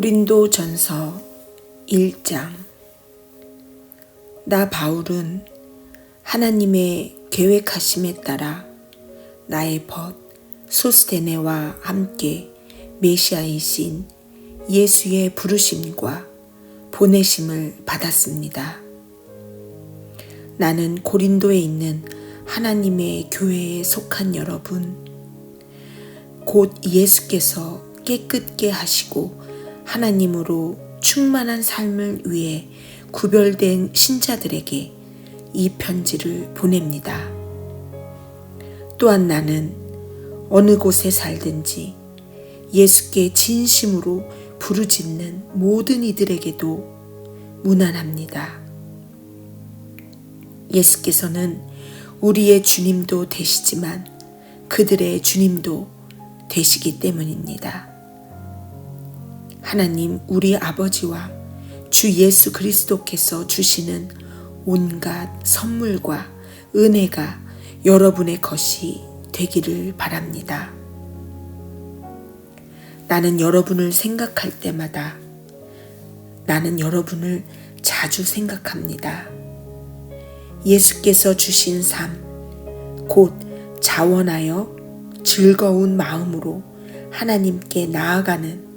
고린도전서 1장. 나 바울은 하나님의 계획하심에 따라 나의 벗 소스테네와 함께 메시아이신 예수의 부르심과 보내심을 받았습니다. 나는 고린도에 있는 하나님의 교회에 속한 여러분, 곧 예수께서 깨끗게 하시고 하나님으로 충만한 삶을 위해 구별된 신자들에게 이 편지를 보냅니다. 또한 나는 어느 곳에 살든지 예수께 진심으로 부르짖는 모든 이들에게도 무난합니다. 예수께서는 우리의 주님도 되시지만 그들의 주님도 되시기 때문입니다. 하나님 우리 아버지와 주 예수 그리스도께서 주시는 온갖 선물과 은혜가 여러분의 것이 되기를 바랍니다. 나는 여러분을 생각할 때마다 나는 여러분을 자주 생각합니다. 예수께서 주신 삶, 곧 자원하여 즐거운 마음으로 하나님께 나아가는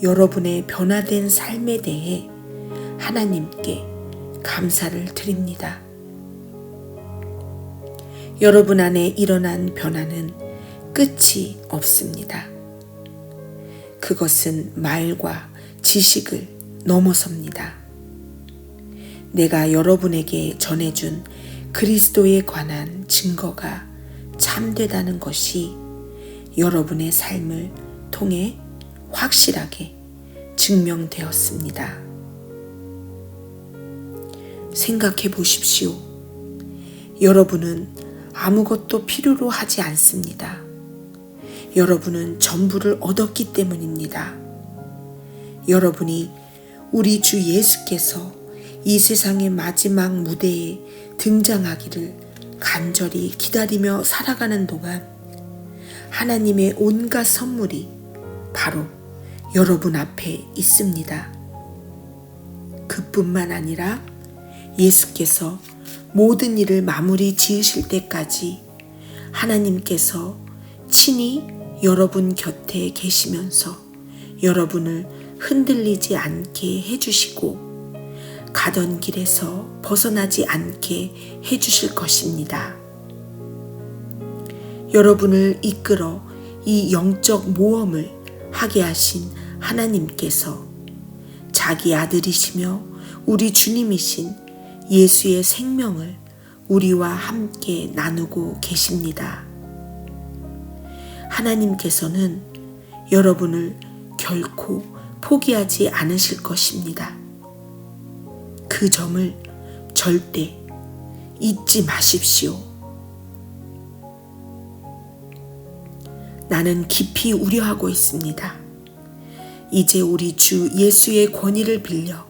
여러분의 변화된 삶에 대해 하나님께 감사를 드립니다. 여러분 안에 일어난 변화는 끝이 없습니다. 그것은 말과 지식을 넘어섭니다. 내가 여러분에게 전해준 그리스도에 관한 증거가 참되다는 것이 여러분의 삶을 통해 확실하게 증명되었습니다. 생각해 보십시오. 여러분은 아무것도 필요로 하지 않습니다. 여러분은 전부를 얻었기 때문입니다. 여러분이 우리 주 예수께서 이 세상의 마지막 무대에 등장하기를 간절히 기다리며 살아가는 동안 하나님의 온갖 선물이 바로 여러분 앞에 있습니다. 그뿐만 아니라 예수께서 모든 일을 마무리 지으실 때까지 하나님께서 친히 여러분 곁에 계시면서 여러분을 흔들리지 않게 해주시고 가던 길에서 벗어나지 않게 해주실 것입니다. 여러분을 이끌어 이 영적 모험을 하게 하신 하나님께서 자기 아들이시며 우리 주님이신 예수의 생명을 우리와 함께 나누고 계십니다. 하나님께서는 여러분을 결코 포기하지 않으실 것입니다. 그 점을 절대 잊지 마십시오. 나는 깊이 우려하고 있습니다. 이제 우리 주 예수의 권위를 빌려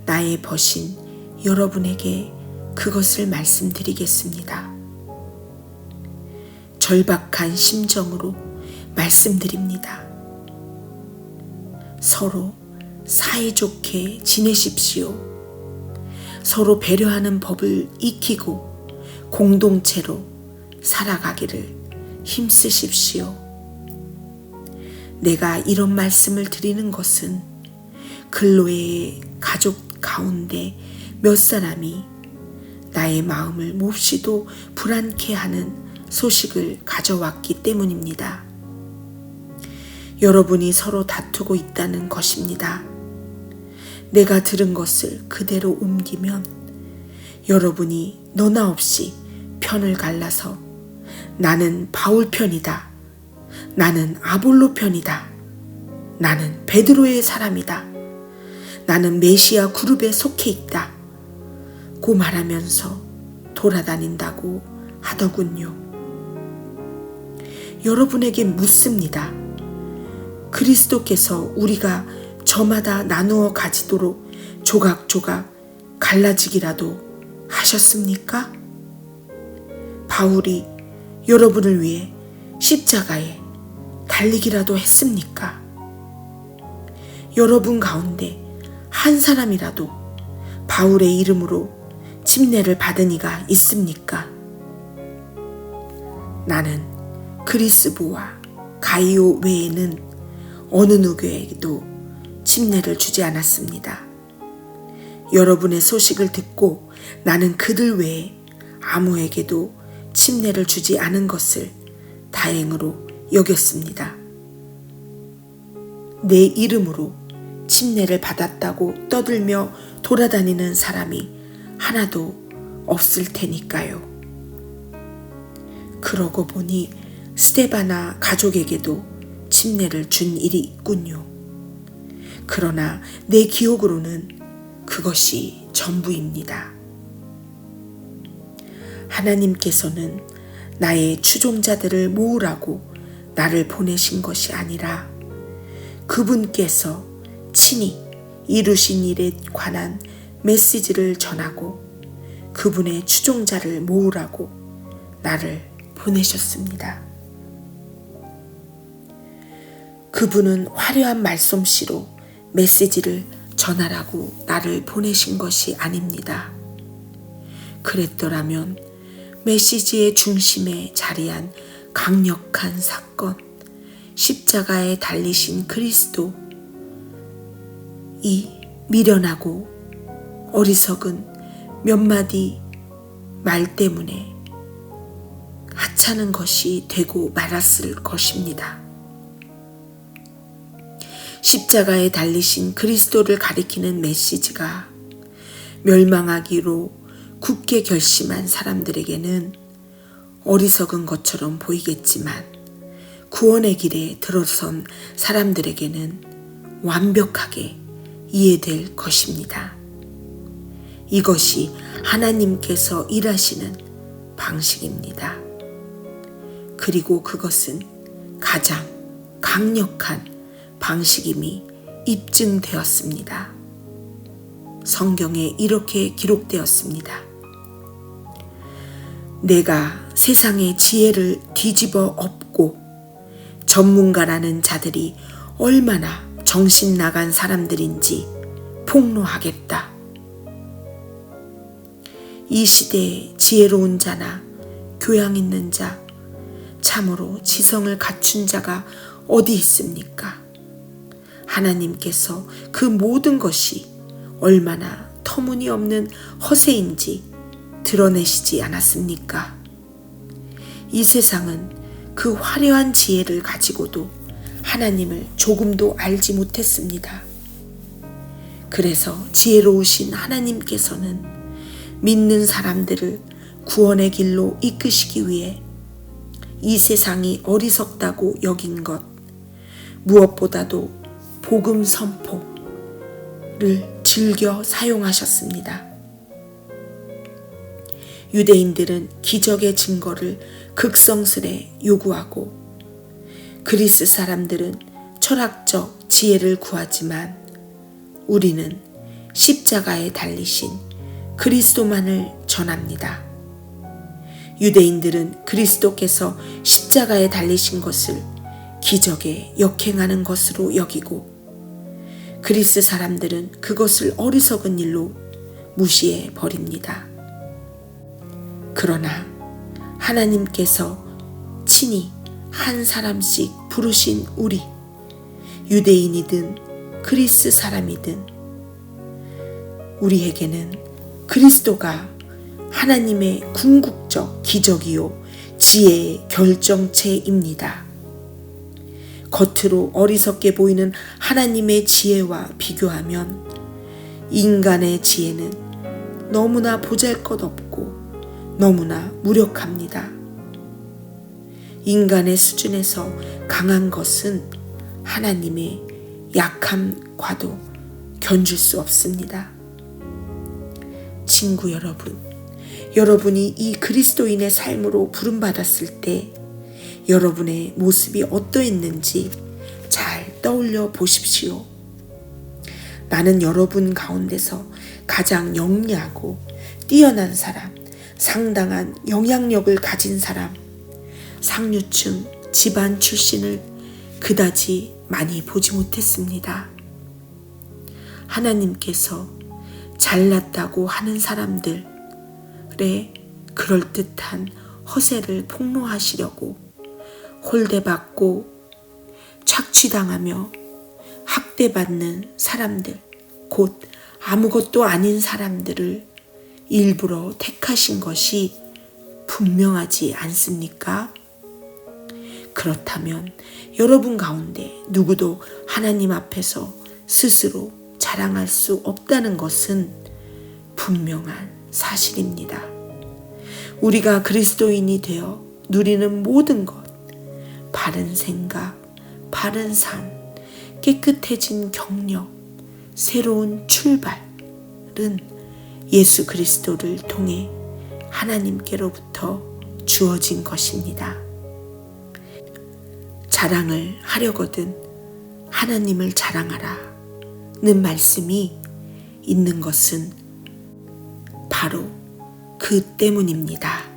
나의 벗인 여러분에게 그것을 말씀드리겠습니다. 절박한 심정으로 말씀드립니다. 서로 사이좋게 지내십시오. 서로 배려하는 법을 익히고 공동체로 살아가기를 힘쓰십시오. 내가 이런 말씀을 드리는 것은 근로의 가족 가운데 몇 사람이 나의 마음을 몹시도 불안케 하는 소식을 가져왔기 때문입니다. 여러분이 서로 다투고 있다는 것입니다. 내가 들은 것을 그대로 옮기면 여러분이 너나 없이 편을 갈라서 나는 바울 편이다. 나는 아볼로 편이다. 나는 베드로의 사람이다. 나는 메시아 그룹에 속해 있다. 고 말하면서 돌아다닌다고 하더군요. 여러분에게 묻습니다. 그리스도께서 우리가 저마다 나누어 가지도록 조각조각 갈라지기라도 하셨습니까? 바울이 여러분을 위해 십자가에 달리기라도 했습니까? 여러분 가운데 한 사람이라도 바울의 이름으로 침례를 받은 이가 있습니까? 나는 그리스보와 가이오 외에는 어느 누구에게도 침례를 주지 않았습니다. 여러분의 소식을 듣고 나는 그들 외에 아무에게도 침례를 주지 않은 것을 다행으로 여겼습니다. 내 이름으로 침례를 받았다고 떠들며 돌아다니는 사람이 하나도 없을 테니까요. 그러고 보니 스데바나 가족에게도 침례를 준 일이 있군요. 그러나 내 기억으로는 그것이 전부입니다. 하나님께서는 나의 추종자들을 모으라고 나를 보내신 것이 아니라 그분께서 친히 이루신 일에 관한 메시지를 전하고 그분의 추종자를 모으라고 나를 보내셨습니다. 그분은 화려한 말솜씨로 메시지를 전하라고 나를 보내신 것이 아닙니다. 그랬더라면 메시지의 중심에 자리한 강력한 사건, 십자가에 달리신 그리스도, 이 미련하고 어리석은 몇 마디 말 때문에 하찮은 것이 되고 말았을 것입니다. 십자가에 달리신 그리스도를 가리키는 메시지가 멸망하기로 굳게 결심한 사람들에게는 어리석은 것처럼 보이겠지만 구원의 길에 들어선 사람들에게는 완벽하게 이해될 것입니다. 이것이 하나님께서 일하시는 방식입니다. 그리고 그것은 가장 강력한 방식임이 입증되었습니다. 성경에 이렇게 기록되었습니다. 내가 세상의 지혜를 뒤집어 엎고 전문가라는 자들이 얼마나 정신 나간 사람들인지 폭로하겠다. 이 시대에 지혜로운 자나 교양 있는 자, 참으로 지성을 갖춘 자가 어디 있습니까? 하나님께서 그 모든 것이 얼마나 터무니없는 허세인지 드러내시지 않았습니까? 이 세상은 그 화려한 지혜를 가지고도 하나님을 조금도 알지 못했습니다. 그래서 지혜로우신 하나님께서는 믿는 사람들을 구원의 길로 이끄시기 위해 이 세상이 어리석다고 여긴 것, 무엇보다도 복음 선포를 즐겨 사용하셨습니다. 유대인들은 기적의 증거를 극성스레 요구하고 그리스 사람들은 철학적 지혜를 구하지만 우리는 십자가에 달리신 그리스도만을 전합니다. 유대인들은 그리스도께서 십자가에 달리신 것을 기적에 역행하는 것으로 여기고 그리스 사람들은 그것을 어리석은 일로 무시해 버립니다. 그러나 하나님께서 친히 한 사람씩 부르신 우리, 유대인이든 그리스 사람이든 우리에게는 그리스도가 하나님의 궁극적 기적이요 지혜의 결정체입니다. 겉으로 어리석게 보이는 하나님의 지혜와 비교하면 인간의 지혜는 너무나 보잘것없고 너무나 무력합니다. 인간의 수준에서 강한 것은 하나님의 약함과도 견줄 수 없습니다. 친구 여러분, 여러분이 이 그리스도인의 삶으로 부름받았을 때 여러분의 모습이 어떠했는지 잘 떠올려 보십시오. 나는 여러분 가운데서 가장 영리하고 뛰어난 사람, 상당한 영향력을 가진 사람, 상류층 집안 출신을 그다지 많이 보지 못했습니다. 하나님께서 잘났다고 하는 사람들의 그럴듯한 허세를 폭로하시려고 홀대받고 착취당하며 학대받는 사람들, 곧 아무것도 아닌 사람들을 일부러 택하신 것이 분명하지 않습니까? 그렇다면 여러분 가운데 누구도 하나님 앞에서 스스로 자랑할 수 없다는 것은 분명한 사실입니다. 우리가 그리스도인이 되어 누리는 모든 것, 바른 생각, 바른 삶, 깨끗해진 경력, 새로운 출발은 예수 그리스도를 통해 하나님께로부터 주어진 것입니다. 자랑을 하려거든 하나님을 자랑하라는 말씀이 있는 것은 바로 그 때문입니다.